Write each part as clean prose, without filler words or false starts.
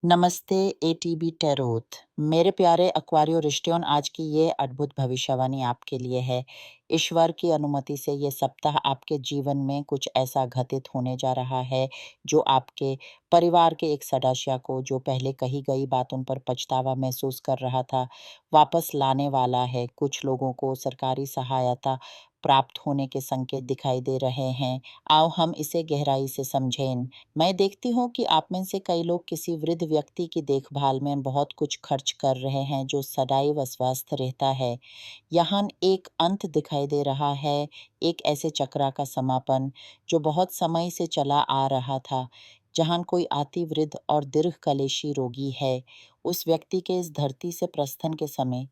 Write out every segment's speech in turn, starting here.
नमस्ते ATB tarot. मेरे प्यारे एक्वारियो रिश्तियों, आज की ये अद्भुत भविष्यवाणी आपके लिए है। ईश्वर की अनुमति से ये सप्ताह आपके जीवन में कुछ ऐसा घटित होने जा रहा है जो आपके परिवार के एक सदस्य को, जो पहले कही गई बातों पर पछतावा महसूस कर रहा था, वापस लाने वाला है। कुछ लोगों को सरकारी सहायता प्राप्त होने के संकेत दिखाई दे रहे हैं। आओ हम इसे गहराई से समझें। मैं देखती हूँ कि आप में से कई लोग किसी वृद्ध व्यक्ति की देखभाल में बहुत कुछ खर्च कर रहे हैं जो सदैव अस्वस्थ रहता है। यहाँ एक अंत दिखाई दे रहा है, एक ऐसे चक्र का समापन जो बहुत समय से चला आ रहा था। जहाँ कोई अति वृद्ध और दीर्घकालिक रोगी है, उस व्यक्ति के इस धरती से प्रस्थान के समय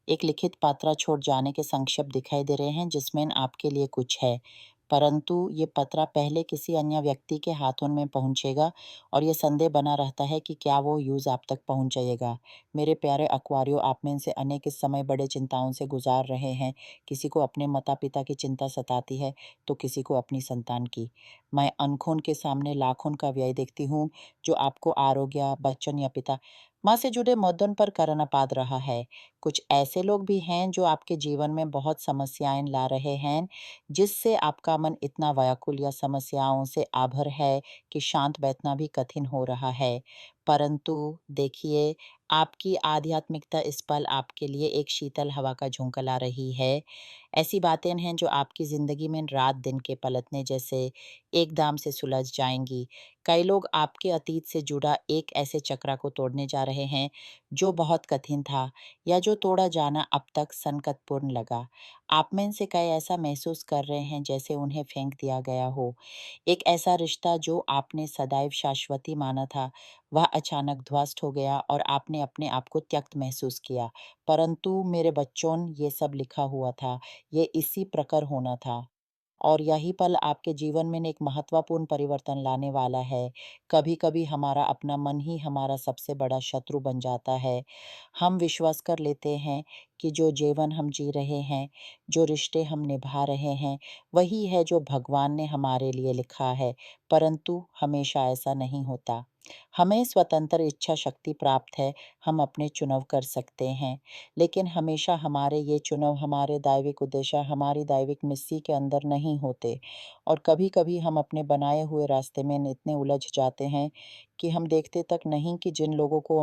एक लिखित पत्र छोड़ जाने के संक्षेप दिखाई दे रहे हैं जिसमें आपके लिए कुछ है। परंतु ये पत्र पहले किसी अन्य व्यक्ति के हाथों में पहुंचेगा और ये संदेह बना रहता है कि क्या वो यूज़ आप तक पहुंच जाएगा। मेरे प्यारे एक्वारियो, आप में से अनेक इस समय बड़े चिंताओं से गुजार रहे हैं। किसी को अपने माता पिता की चिंता सताती है तो किसी को अपनी संतान की। मैं अनखों के सामने लाखों का व्यय देखती हूँ जो आपको आरोग्य, बच्चन या पिता माँ से जुड़े मुद्दों पर करना पाद रहा है। कुछ ऐसे लोग भी हैं जो आपके जीवन में बहुत समस्याएं ला रहे हैं, जिससे आपका मन इतना व्याकुल या समस्याओं से आभर है कि शांत बैठना भी कठिन हो रहा है। परंतु देखिए, आपकी आध्यात्मिकता इस पल आपके लिए एक शीतल हवा का झोंका ला रही है। ऐसी बातें हैं जो आपकी ज़िंदगी में रात दिन के पलटने जैसे एकदम से सुलझ जाएंगी। कई लोग आपके अतीत से जुड़ा एक ऐसे चक्र को तोड़ने जा रहे हैं जो बहुत कठिन था या जो तोड़ा जाना अब तक संकटपूर्ण लगा। आप में से कई ऐसा महसूस कर रहे हैं जैसे उन्हें फेंक दिया गया हो। एक ऐसा रिश्ता जो आपने सदैव शाश्वती माना था, वह अचानक ध्वस्त हो गया और आपने अपने आप को त्यक्त महसूस किया। परंतु मेरे बच्चों, ये सब लिखा हुआ था, ये इसी प्रकार होना था। और यही पल आपके जीवन में एक महत्वपूर्ण परिवर्तन लाने वाला है। कभी-कभी हमारा अपना मन ही हमारा सबसे बड़ा शत्रु बन जाता है। हम विश्वास कर लेते हैं कि जो जीवन हम जी रहे हैं, जो रिश्ते हम निभा रहे हैं, वही है जो भगवान ने हमारे लिए लिखा है। परंतु हमेशा ऐसा नहीं होता। हमें स्वतंत्र इच्छा शक्ति प्राप्त है, हम अपने चुनाव कर सकते हैं। लेकिन हमेशा हमारे ये चुनाव हमारे दैविक उद्देश्य, हमारी दैविक मिस्सी के अंदर नहीं होते। और कभी-कभी हम अपने बनाए हुए रास्ते में इतने उलझ जाते हैं कि हम देखते तक नहीं कि जिन लोगों को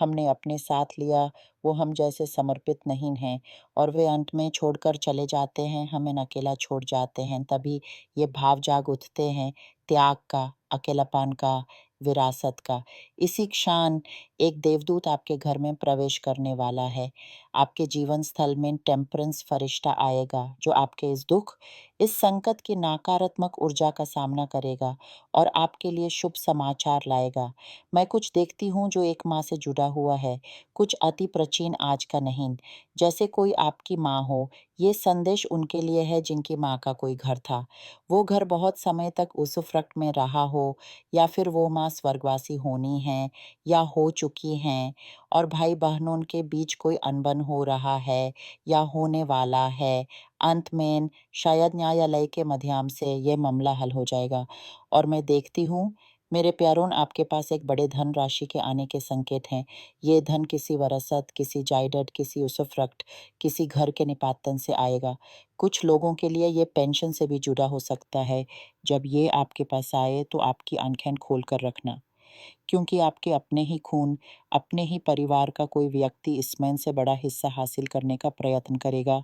हमने अपने साथ लिया, वो हम जैसे समर्पित नहीं हैं और वे अंत में छोड़कर चले जाते हैं, हमें अकेला छोड़ जाते हैं। तभी ये भाव जाग उठते हैं, त्याग का, अकेलापन का, विरासत का। इसी क्षण एक देवदूत आपके घर में प्रवेश करने वाला है। आपके जीवन स्थल में टेम्परेंस फरिश्ता आएगा जो आपके इस दुख, इस संकट की नकारात्मक ऊर्जा का सामना करेगा और आपके लिए शुभ समाचार लाएगा। मैं कुछ देखती हूँ जो एक माँ से जुड़ा हुआ है, कुछ अति प्राचीन आज का नहीं, जैसे कोई आपकी माँ हो। ये संदेश उनके लिए है जिनकी माँ का कोई घर था। वो घर बहुत समय तक उसुफ्रक्त में रहा हो, या फिर वो माँ स्वर्गवासी होनी है या हो चुकी हैं और भाई-बहनों के बीच कोई अनबन हो रहा है या होने वाला है। अंत में शायद न्यायालय के माध्यम से ये मामला हल हो जाएगा। और मैं देखती हूँ, मेरे प्यारों, आपके पास एक बड़े धन राशि के आने के संकेत हैं। ये धन किसी विरासत, किसी जायदाद, किसी उसुफ्रक्त, किसी घर के निपातन से आएगा। कुछ लोगों के लिए ये पेंशन से भी जुड़ा हो सकता है। जब ये आपके पास आए तो आपकी आँखें खोल कर रखना। क्योंकि आपके अपने ही खून, अपने ही परिवार का कोई व्यक्ति इसमें से बड़ा हिस्सा हासिल करने का प्रयत्न करेगा।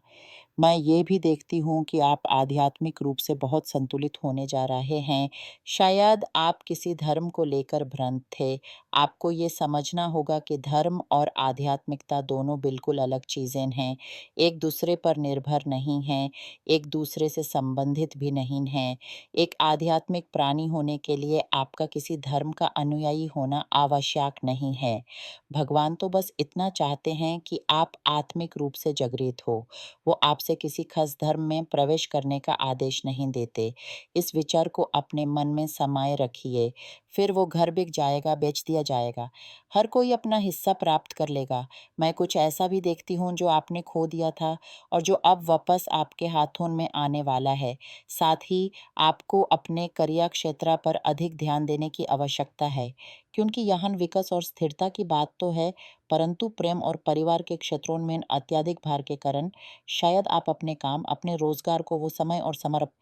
मैं ये भी देखती हूँ कि आप आध्यात्मिक रूप से बहुत संतुलित होने जा रहे हैं। शायद आप किसी धर्म को लेकर भ्रमित थे। आपको ये समझना होगा कि धर्म और आध्यात्मिकता दोनों बिल्कुल अलग चीज़ें हैं। एक दूसरे पर निर्भर नहीं हैं, एक दूसरे से संबंधित भी नहीं हैं। एक आध्यात्मिक प्राणी होने के लिए आपका किसी धर्म का अनुयायी होना आवश्यक नहीं है। भगवान तो बस इतना चाहते हैं कि आप आत्मिक रूप से जागृत हो। वो आपसे किसी खास धर्म में प्रवेश करने का आदेश नहीं देते। इस विचार को अपने मन में समाये रखिए। फिर वो घर बिक जाएगा, बेच दिया जाएगा। हर कोई अपना हिस्सा प्राप्त कर लेगा। मैं कुछ ऐसा भी देखती हूँ जो आपने खो दिया था और जो अब वापस आपके हाथों में आने वाला है। साथ ही आपको अपने करियर क्षेत्र पर अधिक ध्यान देने की आवश्यकता है, क्योंकि यहाँ विकास और स्थिरता की बात तो है, परंतु प्रेम और परिवार के क्षेत्रों में अत्यधिक भार के कारण शायद आप अपने काम, अपने रोजगार को वो समय और समर्प